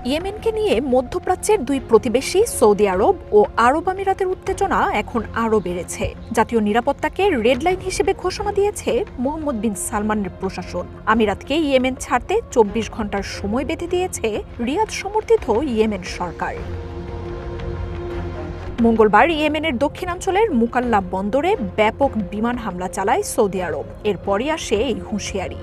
ইয়েমেনকে নিয়ে মধ্যপ্রাচ্যের দুই প্রতিবেশী সৌদি আরব ও আরব আমিরাতের উত্তেজনা এখন আরও বেড়েছে। জাতীয় নিরাপত্তাকে রেড লাইন হিসেবে ঘোষণা দিয়েছে মোহাম্মদ বিন সালমানের প্রশাসন। আমিরাতকে ইয়েমেন ছাড়তে ২৪ ঘন্টার সময় বেঁধে দিয়েছে রিয়াদ সমর্থিত ইয়েমেন সরকার। মঙ্গলবার ইয়েমেনের দক্ষিণাঞ্চলের মুকাল্লা বন্দরে ব্যাপক বিমান হামলা চালায় সৌদি আরব। এরপরই আসে এই হুঁশিয়ারি।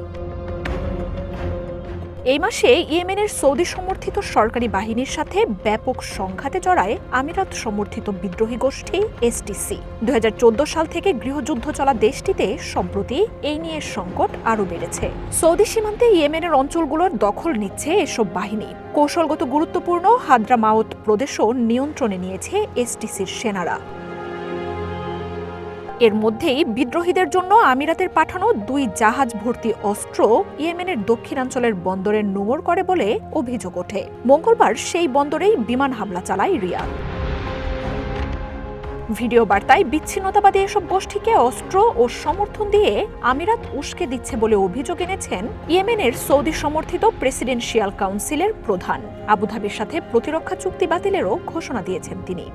এই মাসে ইয়েমেনের সৌদি সমর্থিত সরকারি বাহিনীর সাথে ব্যাপক সংঘাতে জড়ায় আমিরাত সমর্থিত বিদ্রোহী গোষ্ঠী এসটিসি। ২০১৪ সাল থেকে গৃহযুদ্ধ চলা দেশটিতে সম্প্রতি এই নিয়ে সংকট আরও বেড়েছে। সৌদি সীমান্তে ইয়েমেনের অঞ্চলগুলোর দখল নিচ্ছে এসব বাহিনী। কৌশলগত গুরুত্বপূর্ণ হাদ্রামাউত প্রদেশও নিয়ন্ত্রণে নিয়েছে এসটিসির সেনারা। এর মধ্যেই বিদ্রোহীদের জন্য আমিরাতের পাঠানো ২ জাহাজ ভর্তি অস্ত্র ইয়েমেনের দক্ষিণাঞ্চলের বন্দরে নোঙর করে বলে অভিযোগ ওঠে। মঙ্গলবার সেই বন্দরেই বিমান হামলা চালায় রিয়াদ। ভিডিও বার্তায় বিচ্ছিন্নতাবাদী এসব গোষ্ঠীকে অস্ত্র ও সমর্থন দিয়ে আমিরাত উস্কে দিচ্ছে বলে অভিযোগ এনেছেন ইয়েমেনের সৌদি সমর্থিত প্রেসিডেন্সিয়াল কাউন্সিলের প্রধান। আবুধাবির সাথে প্রতিরক্ষা চুক্তি বাতিলেরও ঘোষণা দিয়েছেন তিনি।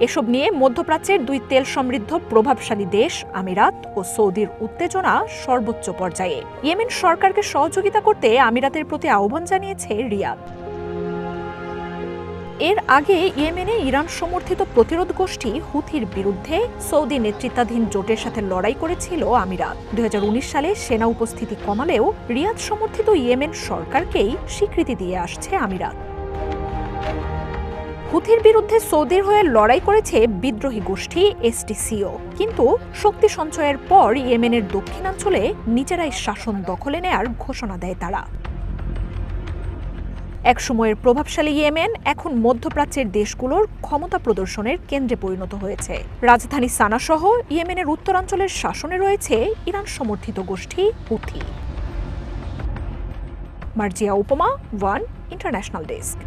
এসব নিয়ে মধ্যপ্রাচ্যের দুই তেল সমৃদ্ধ প্রভাবশালী দেশ আমিরাত ও সৌদির উত্তেজনা সর্বোচ্চ পর্যায়ে। ইয়েমেন সরকারকে সহযোগিতা করতে আমিরাতের প্রতি আহ্বান জানিয়েছে রিয়াদ। এর আগে ইয়েমেনে ইরান সমর্থিত প্রতিরোধ গোষ্ঠী হুথির বিরুদ্ধে সৌদি নেতৃত্বাধীন জোটের সাথে লড়াই করেছিল আমিরাত। ২০১৯ সালে সেনা উপস্থিতি কমালেও রিয়াদ সমর্থিত ইয়েমেন সরকারকেই স্বীকৃতি দিয়ে আসছে আমিরাত। হুথির বিরুদ্ধে সৌদির হয়ে লড়াই করেছে বিদ্রোহী গোষ্ঠী এসটিসিও, কিন্তু শক্তি সঞ্চয়ের পর ইয়েমেনের দক্ষিণাঞ্চলে নিজেরাই শাসন দখলে নেয়ার ঘোষণা দেয় তারা। একসময়ের প্রভাবশালী ইয়েমেন এখন মধ্যপ্রাচ্যের দেশগুলোর ক্ষমতা প্রদর্শনের কেন্দ্রে পরিণত হয়েছে। রাজধানী সানা সহ ইয়েমেনের উত্তরাঞ্চলের শাসনে রয়েছে ইরান সমর্থিত গোষ্ঠী হুথি। মার্জিয়া উপমা, ওয়ান ইন্টারন্যাশনাল ডেস্ক।